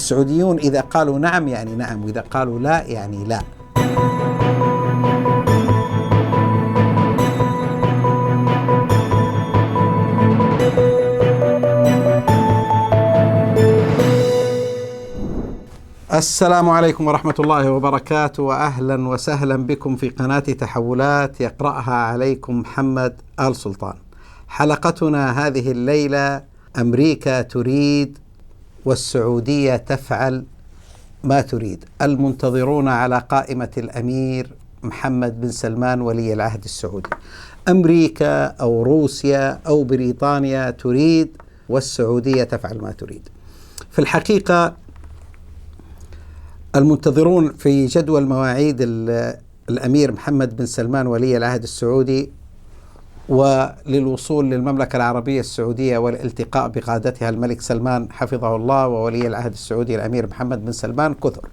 والسعوديون إذا قالوا نعم يعني نعم، وإذا قالوا لا يعني لا. السلام عليكم ورحمة الله وبركاته، وأهلا وسهلا بكم في قناة تحولات يقرأها عليكم محمد آل سلطان. حلقتنا هذه الليلة: أمريكا تريد والسعودية تفعل ما تريد. المنتظرون على قائمة الأمير محمد بن سلمان ولي العهد السعودي. أمريكا أو روسيا أو بريطانيا تريد والسعودية تفعل ما تريد. في الحقيقة المنتظرون في جدول مواعيد الأمير محمد بن سلمان ولي العهد السعودي وللوصول للمملكة العربية السعودية والالتقاء بقادتها الملك سلمان حفظه الله وولي العهد السعودي الأمير محمد بن سلمان كثر،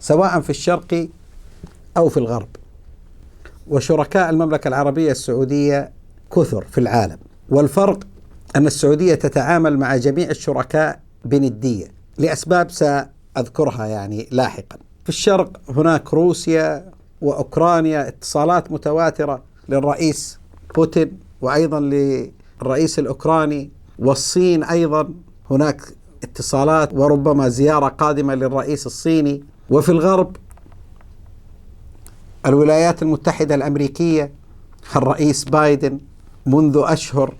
سواء في الشرق أو في الغرب. وشركاء المملكة العربية السعودية كثر في العالم، والفرق أن السعودية تتعامل مع جميع الشركاء بندية لأسباب سأذكرها يعني لاحقا. في الشرق هناك روسيا وأوكرانيا، اتصالات متواترة للرئيس بوتين وأيضا للرئيس الأوكراني، والصين أيضا هناك اتصالات وربما زيارة قادمة للرئيس الصيني. وفي الغرب الولايات المتحدة الأمريكية، الرئيس بايدن منذ أشهر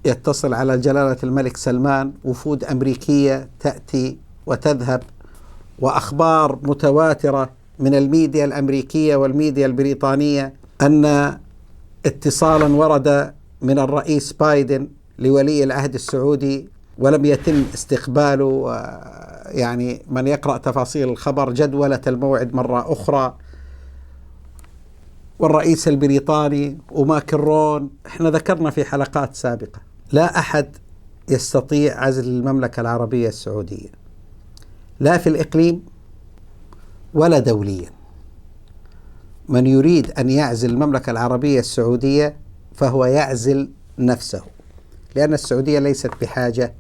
يتصل على جلالة الملك سلمان، وفود أمريكية تأتي وتذهب، وأخبار متواترة من الميديا الأمريكية والميديا البريطانية أن اتصالا ورد من الرئيس بايدن لولي العهد السعودي ولم يتم استقباله. يعني من يقرأ تفاصيل الخبر جدولة الموعد مرة أخرى. والرئيس البريطاني وماكرون، احنا ذكرنا في حلقات سابقة لا أحد يستطيع عزل المملكة العربية السعودية، لا في الإقليم ولا دوليا. من يريد أن يعزل المملكة العربية السعودية فهو يعزل نفسه، لأن السعودية ليست بحاجة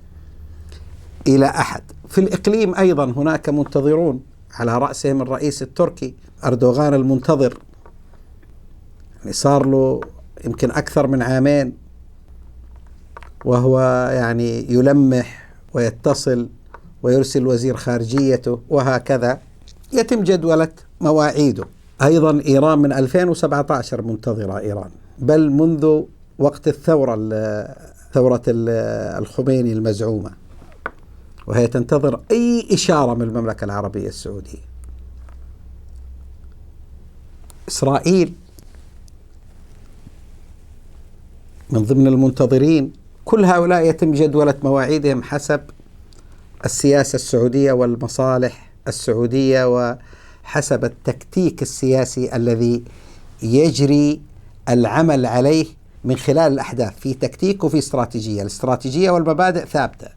إلى أحد. في الإقليم أيضا هناك منتظرون، على رأسهم الرئيس التركي أردوغان المنتظر، يعني صار له يمكن أكثر من عامين وهو يعني يلمح ويتصل ويرسل وزير خارجيته وهكذا، يتم جدولة مواعيده. أيضا إيران من 2017 منتظرة إيران، بل منذ وقت ثورة الخميني المزعومة، وهي تنتظر أي إشارة من المملكة العربية السعودية. إسرائيل من ضمن المنتظرين. كل هؤلاء يتم جدولة مواعيدهم حسب السياسة السعودية والمصالح السعودية وحسب التكتيك السياسي الذي يجري العمل عليه من خلال الأحداث. في تكتيك وفي استراتيجية، الاستراتيجية والمبادئ ثابتة،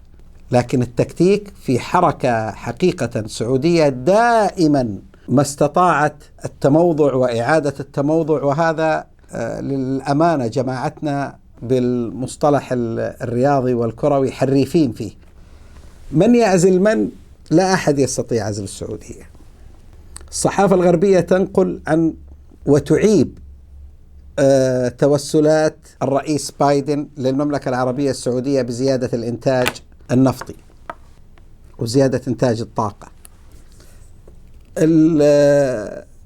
لكن التكتيك في حركة حقيقة سعودية دائما ما استطاعت التموضع وإعادة التموضع. وهذا للأمانة جماعتنا بالمصطلح الرياضي والكروي حريفين فيه. من يعزل من؟ لا أحد يستطيع عزل السعودية. الصحافة الغربية تنقل عن وتعيب توسلات الرئيس بايدن للمملكة العربية السعودية بزيادة الإنتاج النفطي وزيادة إنتاج الطاقة.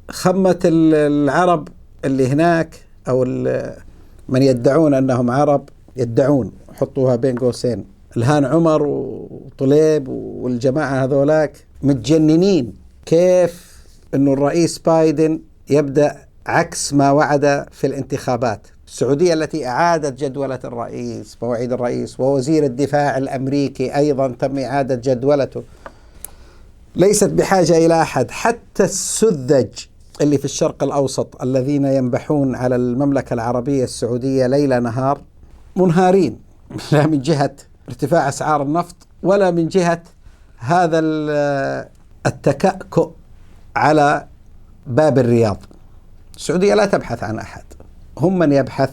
خمة العرب اللي هناك أو من يدعون أنهم عرب، يدعون، حطوها بين قوسين، الهان عمر وطليب والجماعة هذولاك متجننين. كيف أنه الرئيس بايدن يبدأ عكس ما وعد في الانتخابات؟ السعودية التي أعادت جدولة الرئيس، مواعيد الرئيس، ووزير الدفاع الأمريكي أيضا تم إعادة جدولته، ليست بحاجة إلى أحد. حتى السذج اللي في الشرق الأوسط الذين ينبحون على المملكة العربية السعودية ليل نهار منهارين، لا من جهة ارتفاع أسعار النفط ولا من جهة هذا التكأكؤ على باب الرياض. السعودية لا تبحث عن أحد، هم من يبحث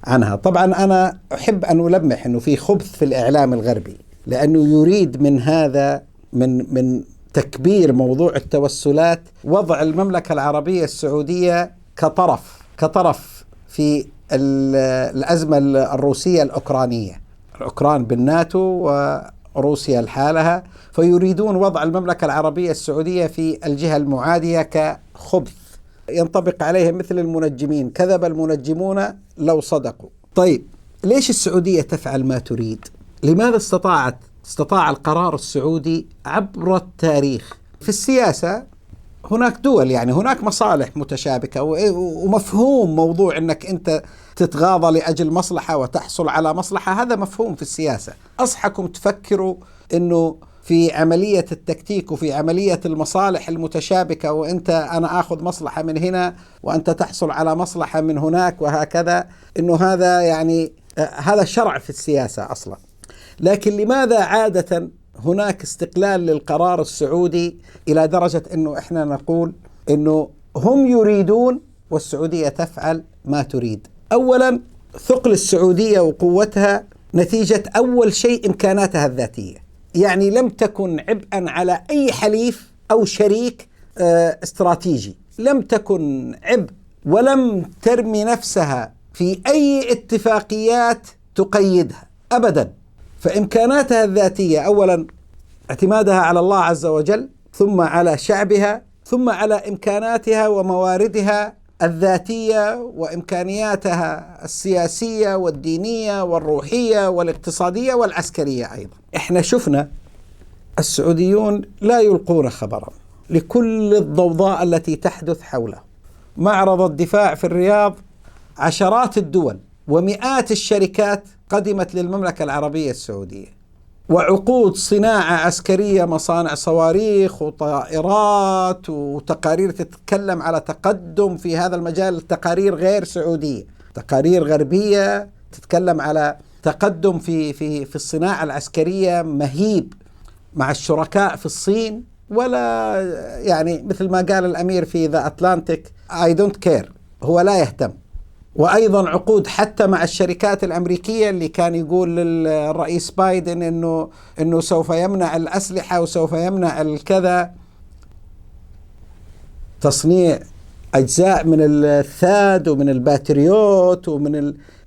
عنها. طبعا أنا أحب أن ألمح أنه في خبث في الإعلام الغربي، لأنه يريد من هذا من تكبير موضوع التوسلات وضع المملكة العربية السعودية كطرف في الأزمة الروسية الأوكرانية. الأوكران بالناتو وروسيا لحالها، فيريدون وضع المملكة العربية السعودية في الجهة المعادية كخبث ينطبق عليهم مثل المنجمين، كذب المنجمون لو صدقوا. طيب ليش السعودية تفعل ما تريد؟ لماذا استطاع القرار السعودي عبر التاريخ؟ في السياسة هناك دول، يعني هناك مصالح متشابكة، ومفهوم موضوع أنك أنت تتغاضى لأجل مصلحة وتحصل على مصلحة، هذا مفهوم في السياسة. أصحكم تفكروا أنه في عملية التكتيك وفي عملية المصالح المتشابكة، أنا أخذ مصلحة من هنا وأنت تحصل على مصلحة من هناك وهكذا، أنه هذا يعني هذا شرع في السياسة أصلا. لكن لماذا عادة هناك استقلال للقرار السعودي إلى درجة أنه إحنا نقول أنه هم يريدون والسعودية تفعل ما تريد؟ أولا ثقل السعودية وقوتها نتيجة أول شيء إمكاناتها الذاتية، يعني لم تكن عبئا على أي حليف أو شريك استراتيجي، لم تكن عبء، ولم ترمي نفسها في أي اتفاقيات تقيدها أبدا. فإمكاناتها الذاتية أولا اعتمادها على الله عز وجل، ثم على شعبها، ثم على إمكاناتها ومواردها الذاتية وإمكانياتها السياسية والدينية والروحية والاقتصادية والعسكرية أيضا. إحنا شفنا السعوديون لا يلقون خبرا لكل الضوضاء التي تحدث حوله. معرض الدفاع في الرياض، عشرات الدول ومئات الشركات قدمت للمملكة العربية السعودية، وعقود صناعة عسكرية، مصانع صواريخ وطائرات، وتقارير تتكلم على تقدم في هذا المجال، تقارير غير سعودية، تقارير غربية تتكلم على تقدم في الصناعة العسكرية مهيب مع الشركاء في الصين. ولا يعني مثل ما قال الأمير في ذا أتلانتيك I don't care، هو لا يهتم. وأيضا عقود حتى مع الشركات الأمريكية اللي كان يقول للرئيس بايدن إنه سوف يمنع الأسلحة وسوف يمنع الكذا، تصنيع أجزاء من الثاد ومن الباتريوت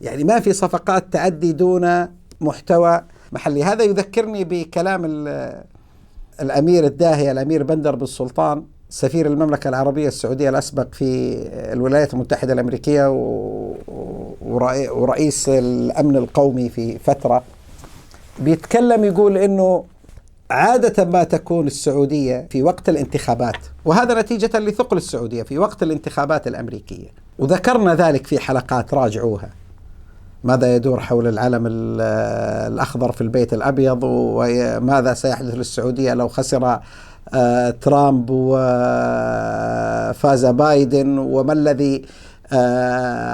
يعني ما في صفقات تعدي دون محتوى محلي. هذا يذكرني بكلام الأمير الداهية الأمير بندر بن سلطان سفير المملكة العربية السعودية الأسبق في الولايات المتحدة الأمريكية ورئيس الأمن القومي في فترة، بيتكلم يقول إنه عادة ما تكون السعودية في وقت الانتخابات، وهذا نتيجة لثقل السعودية في وقت الانتخابات الأمريكية، وذكرنا ذلك في حلقات راجعوها، ماذا يدور حول العلم الأخضر في البيت الأبيض، وماذا سيحدث للسعودية لو خسر ترامب وفاز بايدن، وما الذي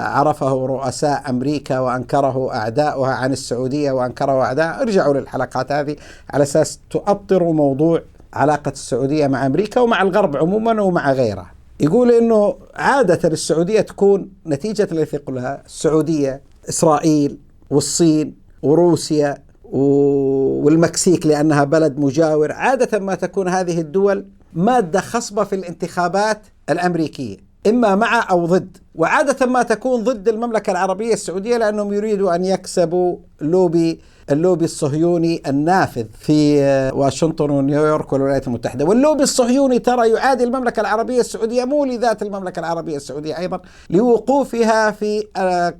عرفه رؤساء أمريكا وأنكره أعداؤها عن السعودية وأنكره أعداء. ارجعوا للحلقات هذه على أساس تؤطروا موضوع علاقة السعودية مع أمريكا ومع الغرب عموما ومع غيره. يقول إنه عادة السعودية تكون نتيجة لثقلها السعودية، إسرائيل والصين وروسيا والمكسيك لأنها بلد مجاور، عادة ما تكون هذه الدول مادة خصبة في الانتخابات الأمريكية، إما مع أو ضد، وعادة ما تكون ضد المملكة العربية السعودية لأنهم يريدوا أن يكسبوا اللوبي الصهيوني النافذ في واشنطن ونيويورك والولايات المتحدة. واللوبي الصهيوني ترى يعادي المملكة العربية السعودية، مو لذات المملكة العربية السعودية أيضا، لوقوفها في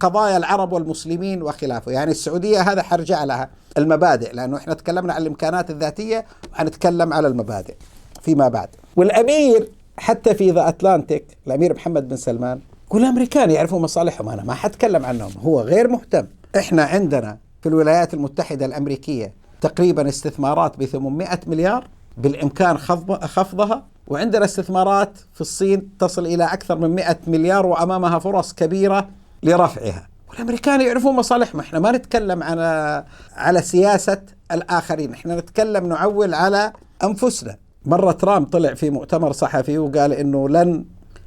قضايا العرب والمسلمين وخلافه. يعني السعودية هذا حرجع لها المبادئ، لأنه إحنا تكلمنا عن الإمكانات الذاتية وحنتكلم على المبادئ فيما بعد. والأمير حتى في ذا أتلانتيك الأمير محمد بن سلمان يقول الأمريكان يعرفوا مصالحهم، أنا ما حتكلم عنهم، هو غير مهتم. إحنا عندنا في الولايات المتحدة الأمريكية تقريبا استثمارات ب800 مليار بالإمكان خفضها، وعندنا استثمارات في الصين تصل إلى أكثر من 100 مليار وأمامها فرص كبيرة لرفعها، والأمريكان يعرفون مصالحهم. إحنا ما نتكلم على سياسة الآخرين، إحنا نتكلم نعول على أنفسنا. مرة ترامب طلع في مؤتمر صحفي وقال إنه لن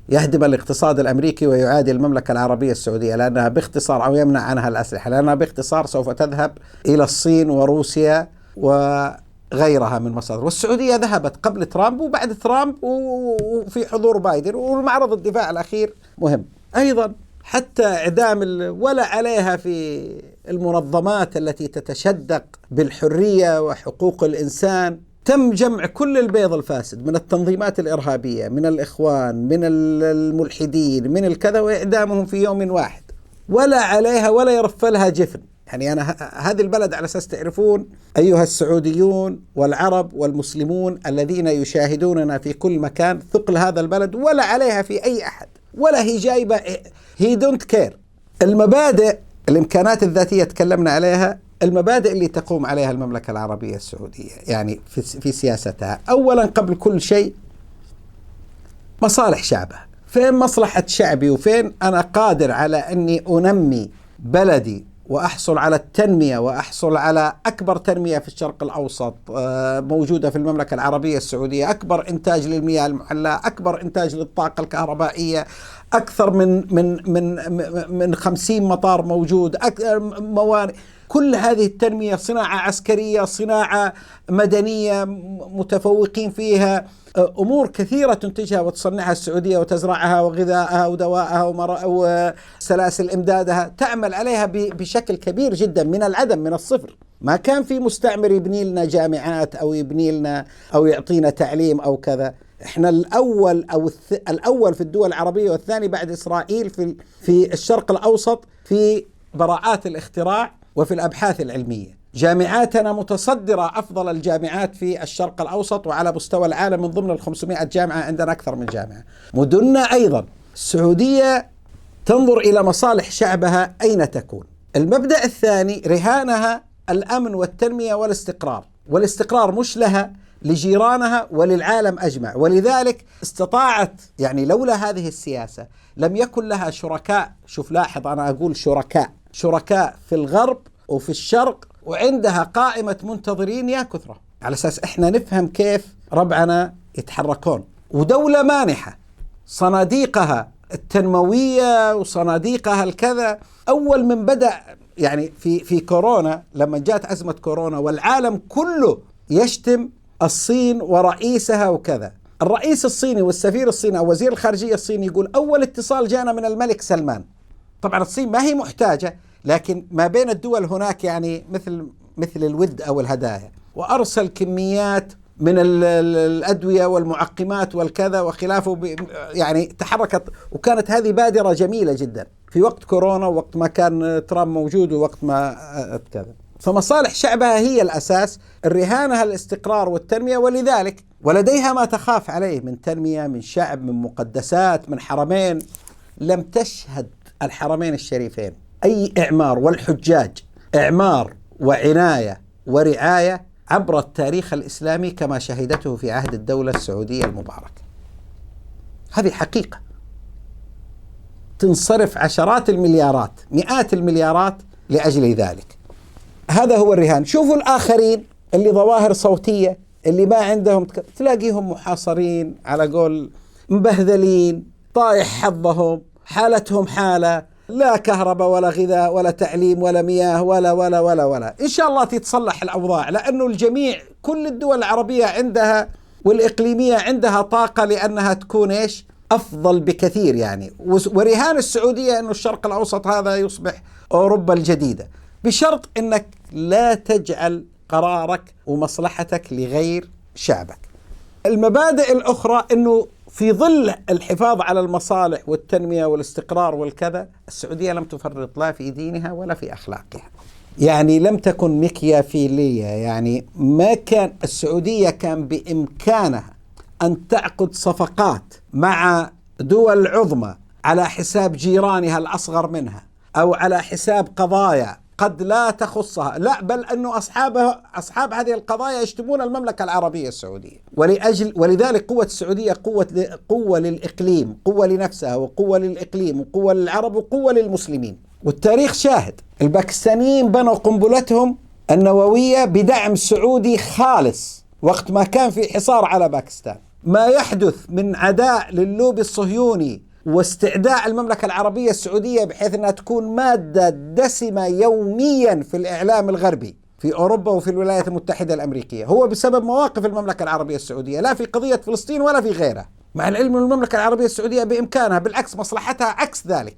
يهدم الاقتصاد الأمريكي ويعادي المملكة العربية السعودية، لأنها باختصار يمنع عنها الأسلحة، لأنها باختصار سوف تذهب إلى الصين وروسيا غيرها من مصادر. والسعودية ذهبت قبل ترامب وبعد ترامب وفي حضور بايدن، والمعرض الدفاع الأخير مهم أيضا. حتى إعدام ولا عليها في المنظمات التي تتشدق بالحرية وحقوق الإنسان، تم جمع كل البيض الفاسد من التنظيمات الإرهابية، من الإخوان، من الملحدين، من الكذا، وإعدامهم في يوم واحد، ولا عليها ولا يرفلها جفن. يعني أنا هذه البلد على أساس تعرفون أيها السعوديون والعرب والمسلمون الذين يشاهدوننا في كل مكان، ثقل هذا البلد ولا عليها في أي أحد، ولا هي جايبة، هي دونت كير. المبادئ، الإمكانات الذاتية تكلمنا عليها، المبادئ اللي تقوم عليها المملكة العربية السعودية يعني في سياستها، أولا قبل كل شيء مصالح شعبها. فين مصلحة شعبي وفين أنا قادر على أني أنمي بلدي وأحصل على التنمية وأحصل على أكبر تنمية في الشرق الأوسط موجودة في المملكة العربية السعودية، أكبر إنتاج للمياه المحلاة، أكبر إنتاج للطاقة الكهربائية، أكثر من 50 مطار موجود، موانئ، كل هذه التنمية، صناعة عسكرية، صناعة مدنية متفوقين فيها، أمور كثيرة تنتجها وتصنعها السعودية وتزرعها وغذائها ودوائها وسلاسل إمدادها، تعمل عليها بشكل كبير جدا من العدم، من الصفر. ما كان في مستعمر يبني لنا جامعات أو يبني لنا أو يعطينا تعليم أو كذا. احنا الأول الأول في الدول العربية والثاني بعد إسرائيل في الشرق الأوسط في براعات الاختراع وفي الأبحاث العلمية. جامعاتنا متصدرة أفضل الجامعات في الشرق الأوسط وعلى مستوى العالم، من ضمن 500 جامعة عندنا أكثر من جامعة. مدننا أيضا. السعودية تنظر إلى مصالح شعبها أين تكون. المبدأ الثاني رهانها الأمن والتنمية والاستقرار، والاستقرار مش لها، لجيرانها وللعالم أجمع. ولذلك استطاعت، يعني لولا هذه السياسة لم يكن لها شركاء. شوف لاحظ، أنا أقول شركاء في الغرب وفي الشرق، وعندها قائمة منتظرين يا كثرة، على أساس إحنا نفهم كيف ربعنا يتحركون. ودولة مانحة، صناديقها التنموية وصناديقها الكذا. أول من بدأ يعني في كورونا، لما جاءت أزمة كورونا والعالم كله يشتم الصين ورئيسها وكذا، الرئيس الصيني والسفير الصيني أو وزير الخارجية الصيني يقول أول اتصال جانا من الملك سلمان. طبعا الصين ما هي محتاجة، لكن ما بين الدول هناك يعني مثل الود أو الهدايا، وأرسل كميات من الأدوية والمعقمات والكذا وخلافه، يعني تحركت. وكانت هذه بادرة جميلة جدا في وقت كورونا، وقت ما كان ترامب موجود، ووقت ما كذا. فمصالح شعبها هي الأساس، الرهانها الاستقرار والتنمية. ولذلك ولديها ما تخاف عليه من تنمية، من شعب، من مقدسات، من حرمين. لم تشهد الحرمين الشريفين أي إعمار، والحجاج إعمار وعناية ورعاية عبر التاريخ الإسلامي كما شهدته في عهد الدولة السعودية المباركة. هذه حقيقة تنصرف عشرات المليارات، مئات المليارات لأجل ذلك. هذا هو الرهان. شوفوا الآخرين اللي ظواهر صوتية، اللي ما عندهم تلاقيهم محاصرين، على قول مبهذلين، طايح حظهم، حالتهم حالة، لا كهرباء ولا غذاء ولا تعليم ولا مياه ولا ولا ولا ولا. إن شاء الله تتصلح الأوضاع، لأنه الجميع، كل الدول العربية عندها والإقليمية عندها طاقة لأنها تكون إيش أفضل بكثير يعني. ورهان السعودية أنه الشرق الأوسط هذا يصبح أوروبا الجديدة، بشرط أنك لا تجعل قرارك ومصلحتك لغير شعبك. المبادئ الأخرى أنه في ظل الحفاظ على المصالح والتنمية والاستقرار والكذا، السعودية لم تفرط لا في دينها ولا في أخلاقها. يعني لم تكن مكيافيلية، يعني ما كان السعودية كان بإمكانها أن تعقد صفقات مع دول عظمى على حساب جيرانها الأصغر منها، أو على حساب قضايا قد لا تخصها، لا بل أنه أصحاب هذه القضايا يشتمون المملكة العربية السعودية. ولذلك قوة السعودية قوة للإقليم، قوة لنفسها وقوة للإقليم وقوة للعرب وقوة للمسلمين. والتاريخ شاهد، الباكستانيين بنوا قنبلتهم النووية بدعم سعودي خالص وقت ما كان في حصار على باكستان. ما يحدث من عداء للوبي الصهيوني واستعداء المملكة العربية السعودية بحيث أنها تكون مادة دسمة يوميا في الإعلام الغربي في أوروبا وفي الولايات المتحدة الأمريكية هو بسبب مواقف المملكة العربية السعودية، لا في قضية فلسطين ولا في غيرها، مع العلم أن المملكة العربية السعودية بإمكانها بالعكس مصلحتها عكس ذلك.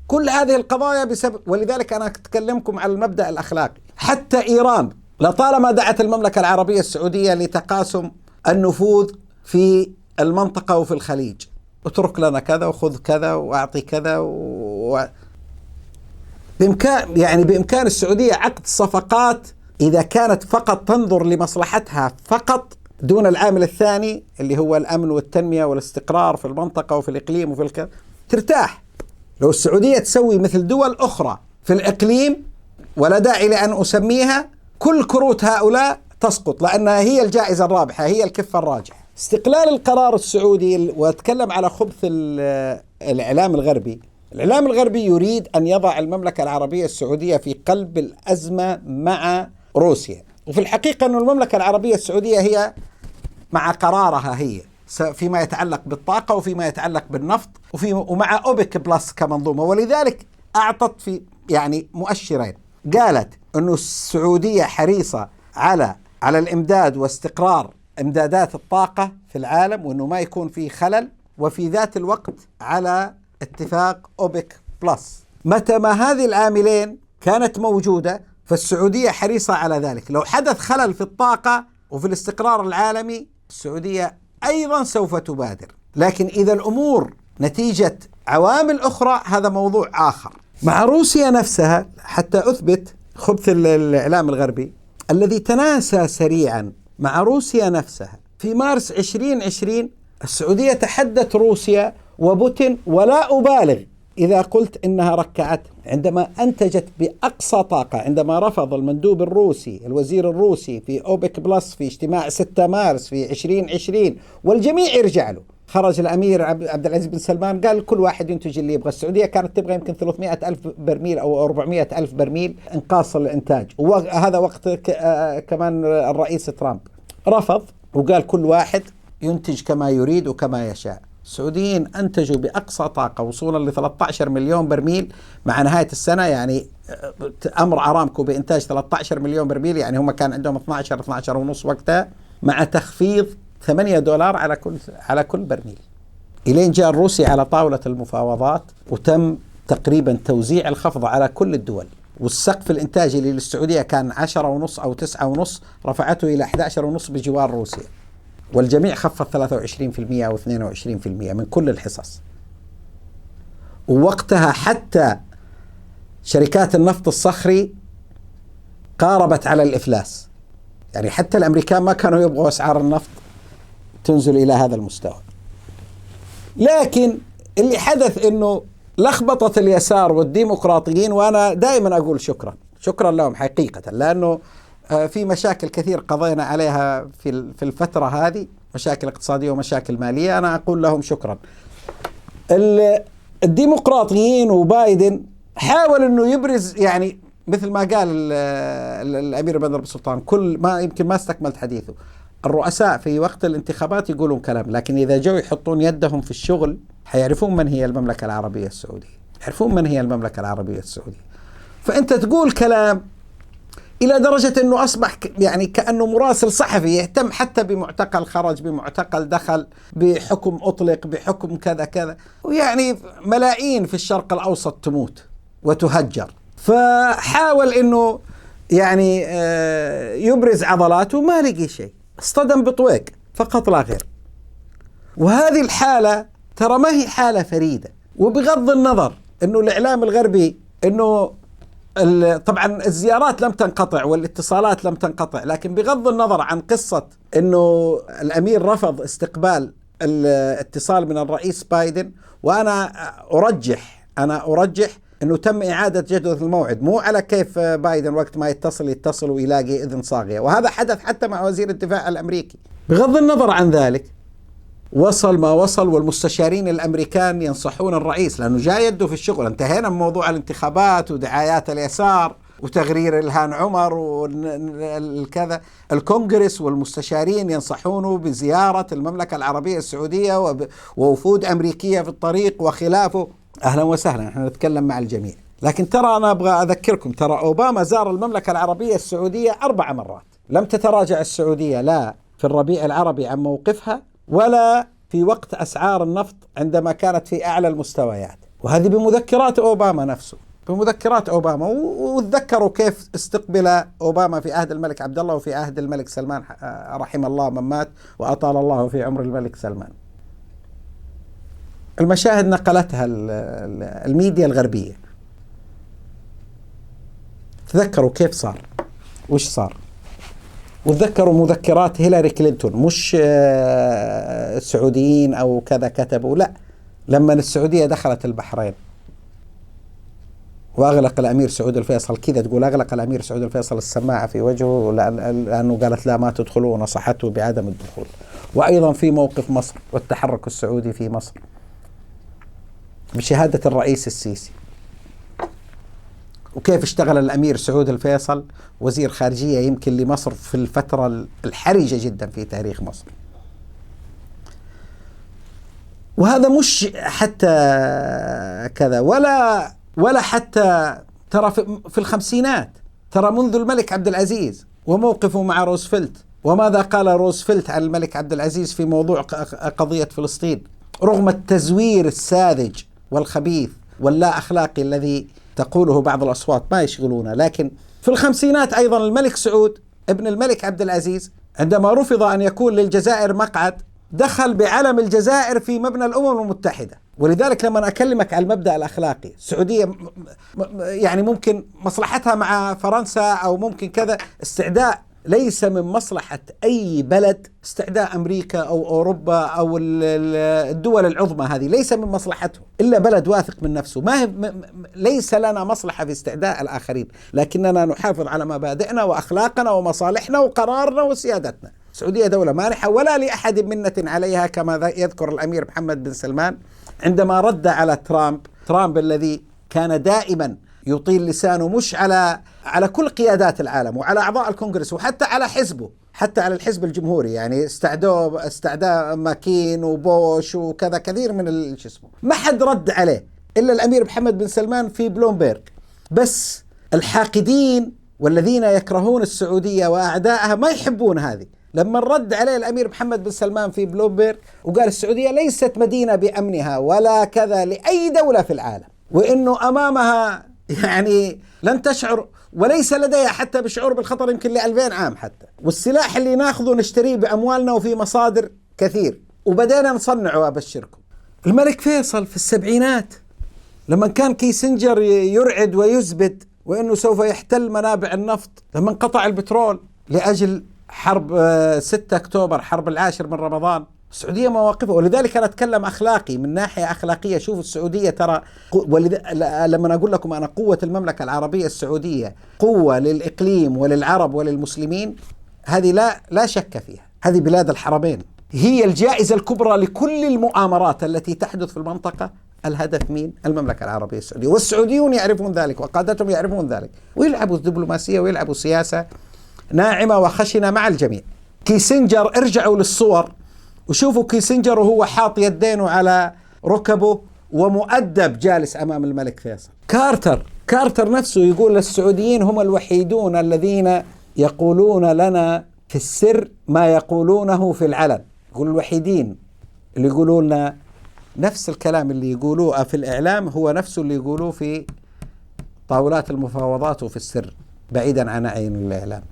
كل هذه القضايا بسبب، ولذلك أنا أتكلمكم على المبدأ الأخلاقي. حتى إيران لطالما دعت المملكة العربية السعودية لتقاسم النفوذ في المنطقة وفي الخليج، اترك لنا كذا وخذ كذا وأعطي كذا بإمكان السعودية عقد صفقات إذا كانت فقط تنظر لمصلحتها فقط دون العامل الثاني اللي هو الأمن والتنمية والاستقرار في المنطقة وفي الإقليم وفي الكذا ترتاح. لو السعودية تسوي مثل دول أخرى في الإقليم، ولا داعي لأن أسميها، كل كروت هؤلاء تسقط لأنها هي الجائزة الرابحة، هي الكفة الراجحة. استقلال القرار السعودي، وأتكلم على خبث الإعلام الغربي. الإعلام الغربي يريد أن يضع المملكة العربية السعودية في قلب الأزمة مع روسيا، وفي الحقيقة أن المملكة العربية السعودية هي مع قرارها هي فيما يتعلق بالطاقة وفيما يتعلق بالنفط ومع أوبك بلس كمنظومة. ولذلك أعطت في مؤشرين، قالت أنه السعودية حريصة على الإمداد واستقرار إمدادات الطاقة في العالم وأنه ما يكون في خلل، وفي ذات الوقت على اتفاق أوبك بلس. متى ما هذه العاملين كانت موجودة فالسعودية حريصة على ذلك. لو حدث خلل في الطاقة وفي الاستقرار العالمي السعودية أيضا سوف تبادر، لكن إذا الأمور نتيجة عوامل أخرى هذا موضوع آخر. مع روسيا نفسها، حتى أثبت خبث الإعلام الغربي الذي تناسى سريعا، مع روسيا نفسها في مارس 2020 السعودية تحدت روسيا وبوتين، ولا أبالغ إذا قلت إنها ركعت عندما أنتجت بأقصى طاقة. عندما رفض المندوب الروسي الوزير الروسي في أوبك بلس في اجتماع 6 مارس في 2020 والجميع يرجع له، خرج الأمير عبد العزيز بن سلمان قال كل واحد ينتج اللي يبغى. السعودية كانت تبغى يمكن 300 ألف برميل أو 400 ألف برميل انقاص الإنتاج، وهذا وقت كمان الرئيس ترامب رفض وقال كل واحد ينتج كما يريد وكما يشاء. السعوديين أنتجوا بأقصى طاقة وصولا ل 13 مليون برميل مع نهاية السنة، أمر أرامكو بإنتاج 13 مليون برميل، هم كان عندهم 12 ونص وقتها، مع تخفيض $8 على كل برميل. إلين جاء الروسي على طاولة المفاوضات وتم تقريبا توزيع الخفض على كل الدول، والسقف الإنتاجي اللي للسعودية كان 10.5 أو 9.5 رفعته إلى 11.5 بجوار روسيا، والجميع خفض 23% أو 22% من كل الحصص. ووقتها حتى شركات النفط الصخري قاربت على الإفلاس، حتى الأمريكان ما كانوا يبغوا أسعار النفط تنزل إلى هذا المستوى. لكن اللي حدث إنه لخبطت اليسار والديمقراطيين، وأنا دائما أقول شكرا لهم حقيقة، لأنه في مشاكل كثير قضينا عليها في الفترة هذه، مشاكل اقتصادية ومشاكل مالية، أنا أقول لهم شكرا. الديمقراطيين وبايدن حاول أنه يبرز، مثل ما قال الأمير بن عبد السلطان، كل ما يمكن ما استكملت حديثه، الرؤساء في وقت الانتخابات يقولون كلام، لكن إذا جو يحطون يدهم في الشغل حيعرفون من هي المملكة العربية السعودية، يعرفون من هي المملكة العربية السعودية. فأنت تقول كلام إلى درجة أنه أصبح كأنه مراسل صحفي يهتم حتى بمعتقل خرج، بمعتقل دخل، بحكم أطلق، بحكم كذا كذا، ملايين في الشرق الأوسط تموت وتهجر. فحاول أنه يبرز عضلاته، ما لقي شيء، اصطدم بطويق فقط لا غير. وهذه الحالة ترى ما هي حالة فريدة، وبغض النظر أنه الإعلام الغربي أنه طبعا الزيارات لم تنقطع والاتصالات لم تنقطع، لكن بغض النظر عن قصة أنه الأمير رفض استقبال الاتصال من الرئيس بايدن، وأنا أرجح أنه تم إعادة جدول الموعد، مو على كيف بايدن وقت ما يتصل ويلاقي إذن صاغية، وهذا حدث حتى مع وزير الدفاع الأمريكي. بغض النظر عن ذلك وصل ما وصل، والمستشارين الأمريكان ينصحون الرئيس لأنه جاي يده في الشغل. انتهينا من موضوع الانتخابات ودعايات اليسار وتغرير الهان عمر والكذا، الكونغرس والمستشارين ينصحونه بزيارة المملكة العربية السعودية ووفود أمريكية في الطريق وخلافه. أهلا وسهلا، نحن نتكلم مع الجميع، لكن ترى أنا أبغى أذكركم، ترى أوباما زار المملكة العربية السعودية 4 مرات. لم تتراجع السعودية لا في الربيع العربي عن موقفها، ولا في وقت أسعار النفط عندما كانت في أعلى المستويات. وهذه بمذكرات أوباما نفسه، بمذكرات أوباما. وتذكروا كيف استقبل أوباما في عهد الملك عبد الله وفي عهد الملك سلمان، رحم الله من مات وأطال الله في عمر الملك سلمان. المشاهد نقلتها الميديا الغربية. تذكروا كيف صار، وش صار. وتذكروا مذكرات هيلاري كلينتون، مش السعوديين أو كذا كتبوا، لا، لما السعودية دخلت البحرين وأغلق الأمير سعود الفيصل، كذا تقول أغلق الأمير سعود الفيصل السماعة في وجهه لأنه قالت لا ما تدخلوا، ونصحته بعدم الدخول. وأيضا في موقف مصر والتحرك السعودي في مصر بشهادة الرئيس السيسي، وكيف اشتغل الأمير سعود الفيصل وزير خارجية يمكن لمصر في الفترة الحرجة جدا في تاريخ مصر. وهذا مش حتى كذا ولا حتى ترى في الخمسينات، ترى منذ الملك عبد العزيز وموقفه مع روزفلت، وماذا قال روزفلت عن الملك عبد العزيز في موضوع قضية فلسطين، رغم التزوير الساذج والخبيث واللا أخلاقي الذي تقوله بعض الأصوات ما يشغلونه. لكن في الخمسينات أيضا الملك سعود ابن الملك عبد العزيز عندما رفض أن يكون للجزائر مقعد، دخل بعلم الجزائر في مبنى الأمم المتحدة. ولذلك لما أكلمك على المبدأ الأخلاقي، السعودية يعني ممكن مصلحتها مع فرنسا أو ممكن كذا، استعداء ليس من مصلحة أي بلد، استعداء أمريكا أو أوروبا أو الدول العظمى هذه ليس من مصلحته إلا بلد واثق من نفسه. ليس لنا مصلحة في استعداء الآخرين، لكننا نحافظ على مبادئنا وأخلاقنا ومصالحنا وقرارنا وسيادتنا. السعودية دولة مانحة ولا لأحد منة عليها، كما يذكر الأمير محمد بن سلمان عندما رد على ترامب الذي كان دائما يطيل لسانه مش على كل قيادات العالم وعلى أعضاء الكونغرس وحتى على حزبه، حتى على الحزب الجمهوري. يعني استعداء ماكين وبوش وكذا كثير من الجسم، ما حد رد عليه إلا الأمير محمد بن سلمان في بلومبيرغ. بس الحاقدين والذين يكرهون السعودية وأعدائها ما يحبون هذه. لما رد عليه الأمير محمد بن سلمان في بلومبيرغ وقال السعودية ليست مدينة بأمنها ولا كذا لأي دولة في العالم، وإنه أمامها يعني لن تشعر وليس لديها حتى بشعور بالخطر يمكن ل2000 عام حتى، والسلاح اللي ناخذه نشتريه بأموالنا وفي مصادر كثير، وبدأنا نصنعه. أبشركم الملك فيصل في السبعينات لما كان كيسنجر يرعد ويزبد وإنه سوف يحتل منابع النفط، لما انقطع البترول لأجل حرب 6 أكتوبر، حرب 10 من رمضان، السعودية مواقفها. ولذلك أنا أتكلم أخلاقي من ناحية أخلاقية. شوف السعودية ترى لما أقول لكم أنا قوة المملكة العربية السعودية قوة للإقليم وللعرب وللمسلمين، هذه لا شك فيها. هذه بلاد الحرمين، هي الجائزة الكبرى لكل المؤامرات التي تحدث في المنطقة. الهدف مين؟ المملكة العربية السعودية، والسعوديون يعرفون ذلك وقادتهم يعرفون ذلك، ويلعبوا دبلوماسية ويلعبوا سياسة ناعمة وخشنة مع الجميع. كيسنجر ارجعوا للصور وشوفوا كيسنجر وهو حاط يدينه على ركبه ومؤدب جالس أمام الملك فيصل. كارتر نفسه يقول السعوديين هم الوحيدون الذين يقولون لنا في السر ما يقولونه في العلن. يقول الوحيدين اللي يقولون لنا نفس الكلام اللي يقولوه في الإعلام هو نفسه اللي يقولوه في طاولات المفاوضات وفي السر بعيدا عن عين الإعلام.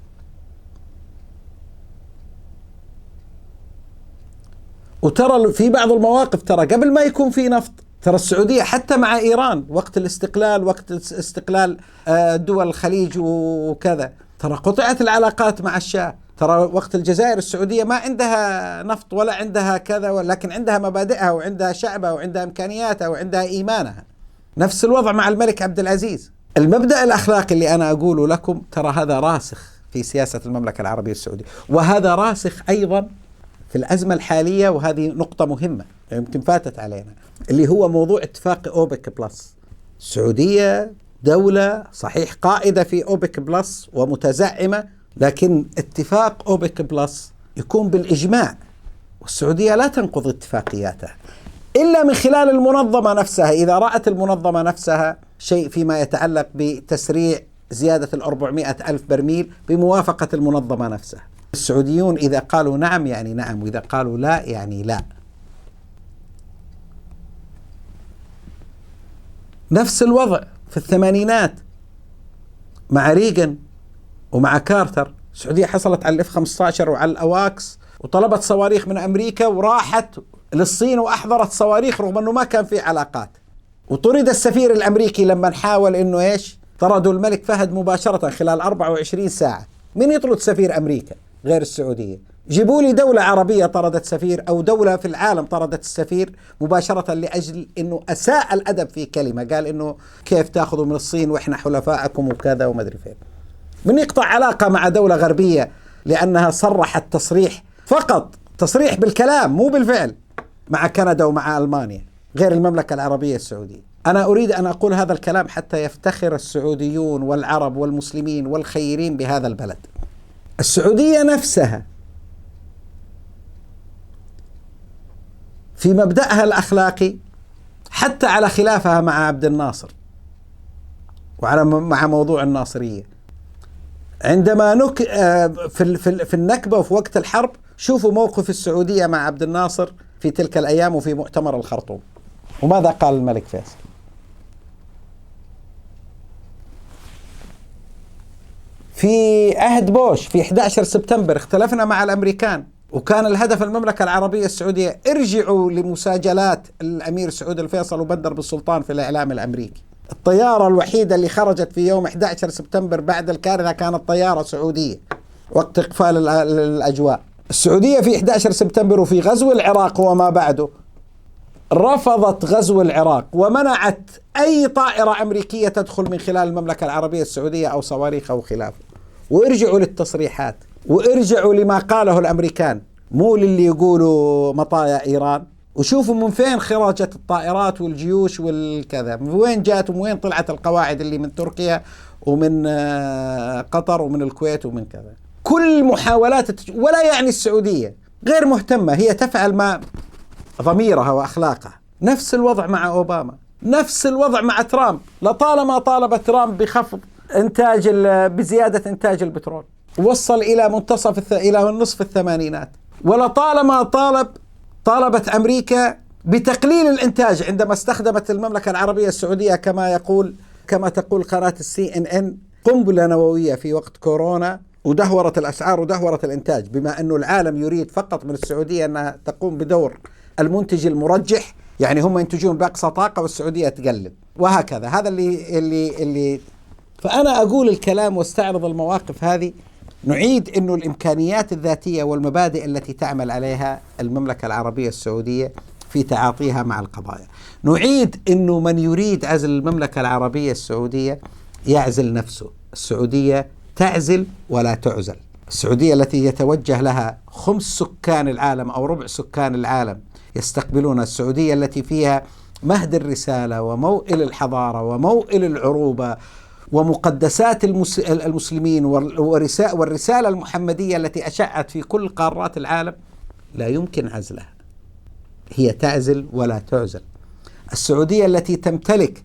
وترى في بعض المواقف ترى قبل ما يكون في نفط، ترى السعودية حتى مع إيران وقت الاستقلال، وقت استقلال دول الخليج وكذا، ترى قطعت العلاقات مع الشاه. ترى وقت الجزائر السعودية ما عندها نفط ولا عندها كذا، ولكن عندها مبادئها وعندها شعبها وعندها إمكانياتها وعندها إيمانها. نفس الوضع مع الملك عبد العزيز. المبدأ الأخلاقي اللي أنا أقوله لكم ترى هذا راسخ في سياسة المملكة العربية السعودية، وهذا راسخ أيضا في الأزمة الحالية. وهذه نقطة مهمة يمكن فاتت علينا، اللي هو موضوع اتفاق أوبك بلس. السعودية دولة صحيح قائدة في أوبك بلس ومتزعمة، لكن اتفاق أوبك بلس يكون بالإجماع، والسعودية لا تنقض اتفاقياتها إلا من خلال المنظمة نفسها. إذا رأت المنظمة نفسها شيء فيما يتعلق بتسريع زيادة 400 ألف برميل بموافقة المنظمة نفسها. السعوديون إذا قالوا نعم يعني نعم، وإذا قالوا لا يعني لا. نفس الوضع في الثمانينات مع ريغن ومع كارتر. السعودية حصلت على F-15 وعلى الأواكس وطلبت صواريخ من أمريكا وراحت للصين وأحضرت صواريخ رغم أنه ما كان في علاقات. وطرد السفير الأمريكي لما حاول أنه إيش؟ طردوا الملك فهد مباشرة خلال 24 ساعة. من يطرد سفير أمريكا غير السعودية؟ جيبوا لي دولة عربية طردت سفير، أو دولة في العالم طردت السفير مباشرة لأجل أنه أساء الأدب في كلمة، قال أنه كيف تأخذوا من الصين وإحنا حلفاءكم وكذا وما أدري فين. من يقطع علاقة مع دولة غربية لأنها صرحت تصريح، فقط تصريح بالكلام مو بالفعل، مع كندا ومع ألمانيا غير المملكة العربية السعودية. أنا أريد أن أقول هذا الكلام حتى يفتخر السعوديون والعرب والمسلمين والخيرين بهذا البلد. السعودية نفسها في مبدأها الأخلاقي، حتى على خلافها مع عبد الناصر مع موضوع الناصرية، عندما في النكبة وفي وقت الحرب، شوفوا موقف السعودية مع عبد الناصر في تلك الأيام وفي مؤتمر الخرطوم، وماذا قال الملك فيصل؟ في عهد بوش في 11 سبتمبر اختلفنا مع الأمريكان، وكان الهدف المملكة العربية السعودية ارجعوا لمساجلات الأمير سعود الفيصل وبندر بالسلطان في الإعلام الأمريكي. الطيارة الوحيدة اللي خرجت في يوم 11 سبتمبر بعد الكارثة كانت طيارة سعودية وقت إقفال الأجواء. السعودية في 11 سبتمبر وفي غزو العراق وما بعده رفضت غزو العراق ومنعت أي طائرة أمريكية تدخل من خلال المملكة العربية السعودية أو صواريخ أو خلافه. وارجعوا للتصريحات وارجعوا لما قاله الأمريكان، مو للي يقولوا مطايا إيران. وشوفوا من فين خرجت الطائرات والجيوش والكذا، من وين جات ومن وين طلعت القواعد اللي من تركيا ومن قطر ومن الكويت ومن كذا. كل محاولات ولا يعني السعودية غير مهتمة، هي تفعل ما ضميرها وأخلاقها. نفس الوضع مع أوباما، نفس الوضع مع ترامب. لطالما طالب ترامب بخفض بزيادة إنتاج البترول، وصل إلى إلى نصف الثمانينات. ولطالما طالبت أمريكا بتقليل الإنتاج عندما استخدمت المملكة العربية السعودية كما تقول قناة CNN قنبلة نووية في وقت كورونا، ودهورت الأسعار ودهورت الإنتاج، بما أنه العالم يريد فقط من السعودية أنها تقوم بدور المنتج المرجح، يعني هم ينتجون بأقصى طاقة والسعودية تقلل، وهكذا. هذا اللي فأنا أقول الكلام واستعرض المواقف هذه. نعيد أنه الإمكانيات الذاتية والمبادئ التي تعمل عليها المملكة العربية السعودية في تعاطيها مع القضايا. نعيد أنه من يريد عزل المملكة العربية السعودية يعزل نفسه. السعودية تعزل ولا تعزل. السعودية التي يتوجه لها 5 سكان العالم أو ربع سكان العالم يستقبلون، السعودية التي فيها مهد الرسالة وموئل الحضارة وموئل العروبة ومقدسات المسلمين والرسالة المحمدية التي أشعت في كل قارات العالم، لا يمكن عزلها. هي تعزل ولا تعزل. السعودية التي تمتلك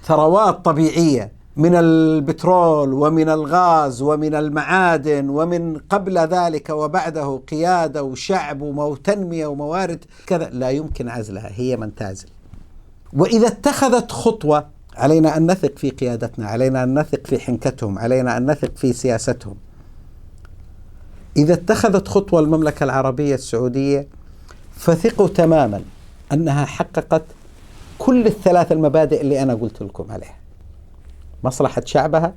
ثروات طبيعية من البترول ومن الغاز ومن المعادن، ومن قبل ذلك وبعده قيادة وشعب وتنمية وموارد كذا، لا يمكن عزلها، هي من تعزل. وإذا اتخذت خطوة علينا أن نثق في قيادتنا، علينا أن نثق في حنكتهم، علينا أن نثق في سياستهم. إذا اتخذت خطوة المملكة العربية السعودية فثقوا تماما أنها حققت كل ال3 المبادئ اللي أنا قلت لكم عليها: مصلحة شعبها،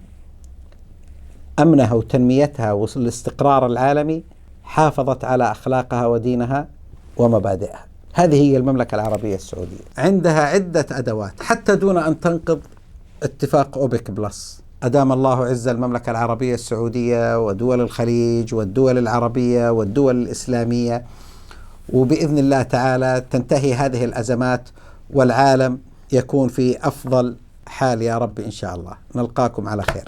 أمنها وتنميتها والاستقرار العالمي، حافظت على أخلاقها ودينها ومبادئها. هذه هي المملكة العربية السعودية. عندها عدة أدوات حتى دون أن تنقض اتفاق أوبك بلس. أدام الله عز المملكة العربية السعودية ودول الخليج والدول العربية والدول الإسلامية، وبإذن الله تعالى تنتهي هذه الأزمات والعالم يكون في أفضل حال يا رب إن شاء الله. نلقاكم على خير.